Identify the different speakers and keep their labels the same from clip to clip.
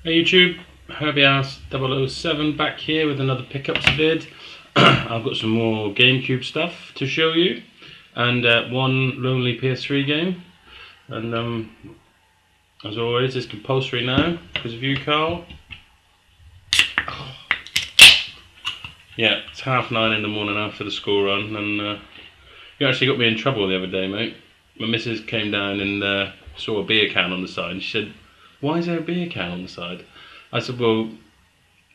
Speaker 1: Hey YouTube, HerbieHouse007 back here with another pickups vid. I've got some more GameCube stuff to show you, and one lonely PS3 game. And as always, it's compulsory now because of you, Carl. Yeah, it's 9:30 in the morning after the school run, and you actually got me in trouble the other day, mate. My missus came down and saw a beer can on the side, and she said, "Why is there a beer can on the side?" I said, "Well,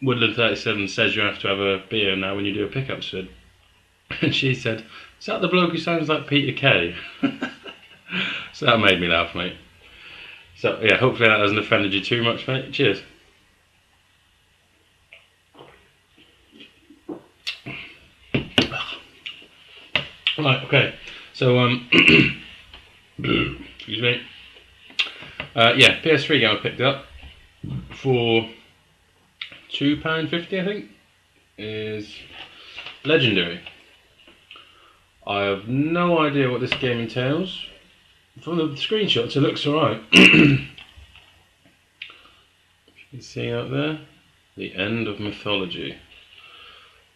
Speaker 1: Woodland 37 says you have to have a beer now when you do a pickup vid." And she said, "Is that the bloke who sounds like Peter Kay?" So that made me laugh, mate. So yeah, hopefully that hasn't offended you too much, mate. Cheers. Right, okay. So excuse me. Yeah, PS3 game I picked up for £2.50, I think, is Legendary. I have no idea what this game entails. From the screenshots, it looks alright. You can see out there, the end of mythology.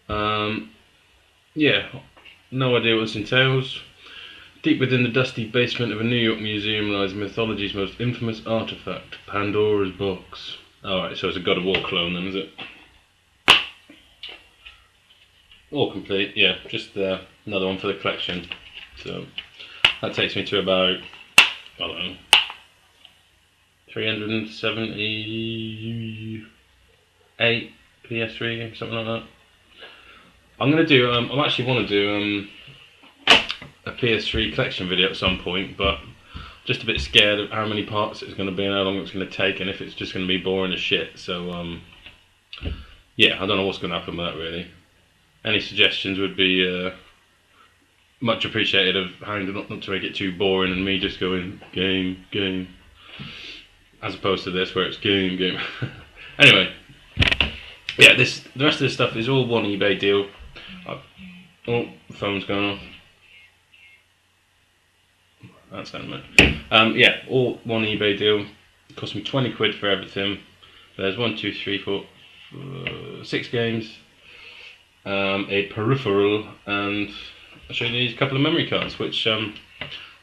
Speaker 1: Yeah, no idea what this entails. Deep within the dusty basement of a New York museum lies mythology's most infamous artifact, Pandora's box. Alright, so it's a God of War clone then, is it? All complete, yeah, just another one for the collection. So that takes me to about, I don't know, 378 PS3 games, something like that. I'm gonna do, I actually want to do a PS3 collection video at some point, but just a bit scared of how many parts it's going to be and how long it's going to take, and if it's just going to be boring as shit. So yeah, I don't know what's going to happen with that really. Any suggestions would be much appreciated of how not to make it too boring and me just going game, as opposed to this where it's game. Anyway, yeah, the rest of this stuff is all one eBay deal. Oh, the phone's going off. That's that, mate. Yeah, all one eBay deal. It cost me 20 quid for everything. There's 1, 2, 3, 4, 6 games, a peripheral, and I'll show you these couple of memory cards, which I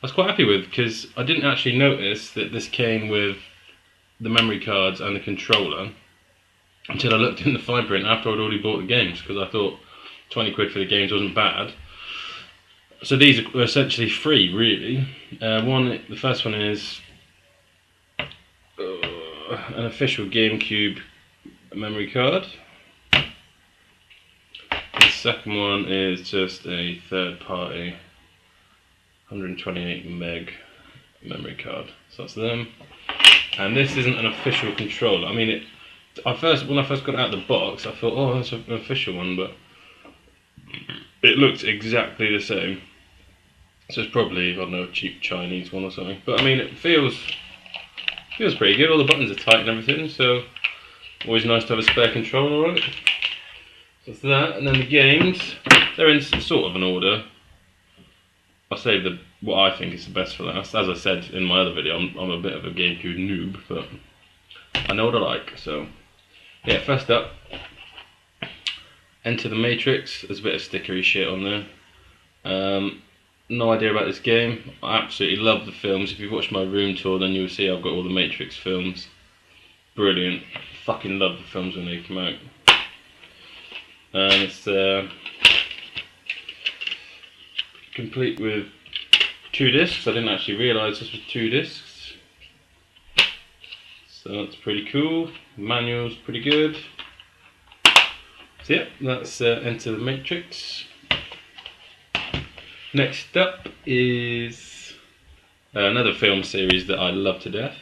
Speaker 1: was quite happy with because I didn't actually notice that this came with the memory cards and the controller until I looked in the fine print after I'd already bought the games, because I thought 20 quid for the games wasn't bad. So these are essentially free, really. The first one is an official GameCube memory card. The second one is just a third-party 128 meg memory card. So that's them. And this isn't an official controller. I mean, when I first got it out of the box, I thought, oh, that's an official one, but it looked exactly the same. So it's probably, I don't know, a cheap Chinese one or something. But I mean, it feels pretty good. All the buttons are tight and everything, so always nice to have a spare controller, right? So that's that. And then the games, they're in sort of an order. I'll save what I think is the best for last. As I said in my other video, I'm a bit of a GameCube noob, but I know what I like. So yeah, first up, Enter the Matrix. There's a bit of stickery shit on there. No idea about this game. I absolutely love the films. If you've watched my room tour, then you'll see I've got all the Matrix films. Brilliant. Fucking love the films when they come out. And it's complete with 2 discs. I didn't actually realise this was 2 discs. So that's pretty cool. The manual's pretty good. So yeah, that's Enter the Matrix. Next up is another film series that I love to death.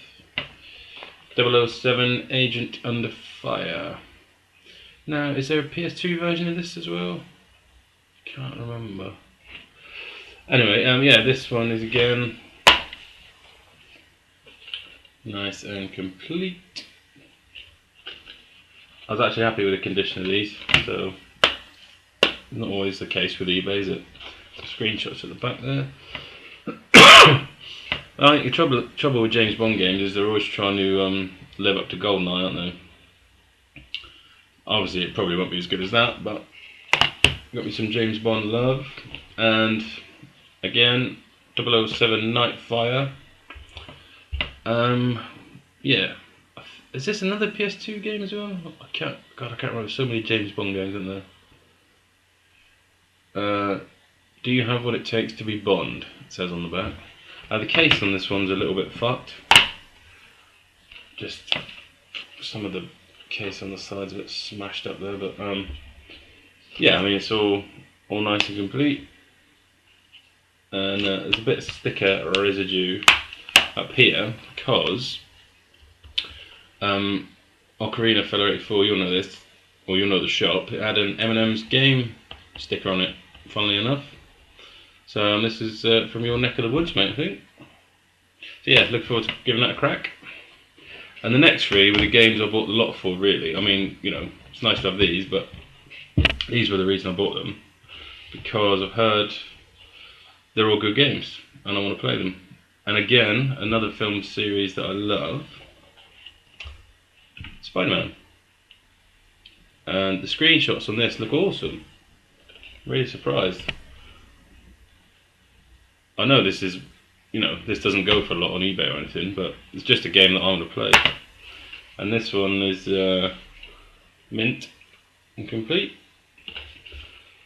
Speaker 1: 007 Agent Under Fire. Now, is there a PS2 version of this as well? Can't remember. Anyway, yeah, this one is again nice and complete. I was actually happy with the condition of these, so not always the case with eBay, is it? Screenshots at the back there. I think the trouble with James Bond games is they're always trying to live up to GoldenEye, aren't they? Obviously, it probably won't be as good as that, but got me some James Bond love. And again, 007 Nightfire. Yeah. Is this another PS2 game as well? I can't remember. So many James Bond games, isn't there? Do you have what it takes to be Bond? It says on the back. The case on this one's a little bit fucked. Just some of the case on the sides a bit smashed up there, but yeah, I mean it's all nice and complete. And there's a bit of sticker residue up here because Ocarina of Time 84, you'll know this, or you'll know the shop. It had an M&M's game sticker on it, funnily enough. So this is from your neck of the woods, mate, I think. So yeah, look forward to giving that a crack. And the next three were the games I bought the lot for, really. I mean, you know, it's nice to have these, but these were the reason I bought them. Because I've heard they're all good games, and I want to play them. And again, another film series that I love, Spider-Man. And the screenshots on this look awesome. Really surprised. I know this is, you know, this doesn't go for a lot on eBay or anything, but it's just a game that I want to play. And this one is mint and complete.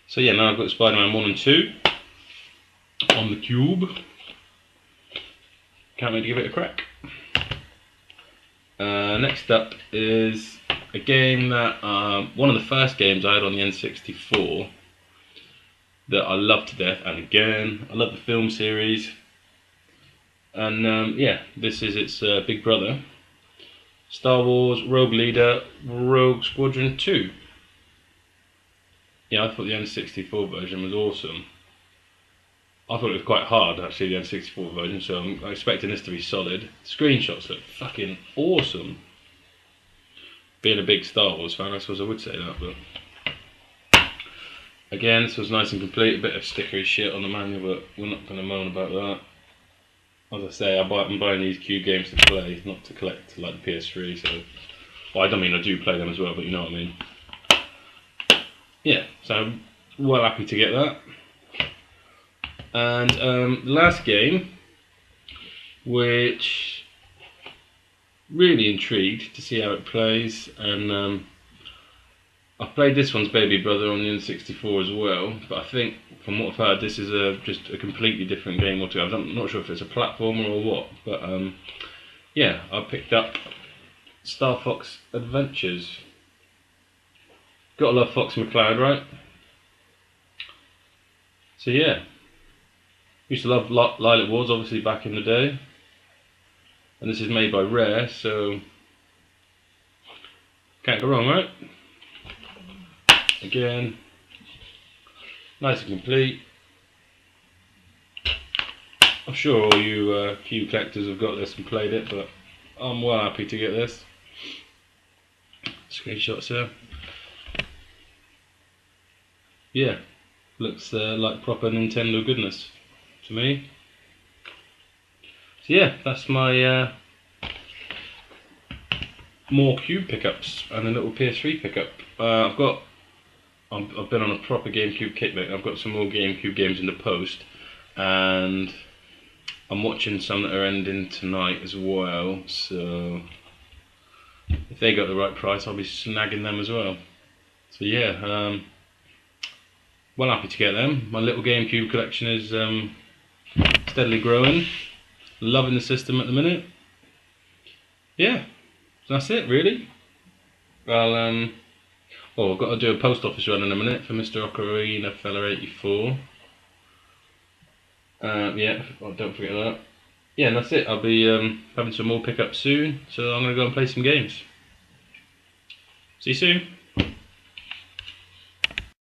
Speaker 1: So yeah, now I've got Spider-Man 1 and 2 on the cube. Can't wait to give it a crack. Next up is a game that, one of the first games I had on the N64 that I love to death, and again, I love the film series. And yeah, this is its big brother, Star Wars Rogue Leader Rogue Squadron 2. Yeah, I thought the N64 version was awesome. I thought it was quite hard, actually, the N64 version, so I'm expecting this to be solid. Screenshots look fucking awesome. Being a big Star Wars fan, I suppose I would say that, but again, this was nice and complete. A bit of stickery shit on the manual, but we're not going to moan about that. As I say, I'm buying these cube games to play, not to collect like the PS3. So, well, I don't mean I do play them as well, but you know what I mean. Yeah, so I'm well happy to get that. And the last game, which really intrigued to see how it plays, and I've played this one's baby brother on the N64 as well, but I think from what I've heard this is just a completely different game altogether. I'm not sure if it's a platformer or what, but yeah, I picked up Star Fox Adventures. Gotta love Fox McCloud, right? So yeah, used to love Lilac Wars obviously back in the day, and this is made by Rare, so can't go wrong, right? Again, nice and complete. I'm sure all you cube collectors have got this and played it, but I'm well happy to get this. Screenshots here. Yeah, looks like proper Nintendo goodness to me. So yeah, that's my more cube pickups and a little PS3 pickup. I've been on a proper GameCube kick, mate. I've got some more GameCube games in the post, and I'm watching some that are ending tonight as well. So if they got the right price, I'll be snagging them as well. So yeah, well happy to get them. My little GameCube collection is steadily growing. Loving the system at the minute. Yeah, that's it really. Well, oh, I've got to do a post office run in a minute for Mr. Ocarina of Time 84. Yeah, don't forget that. Yeah, and that's it. I'll be having some more pickups soon, so I'm going to go and play some games. See you soon.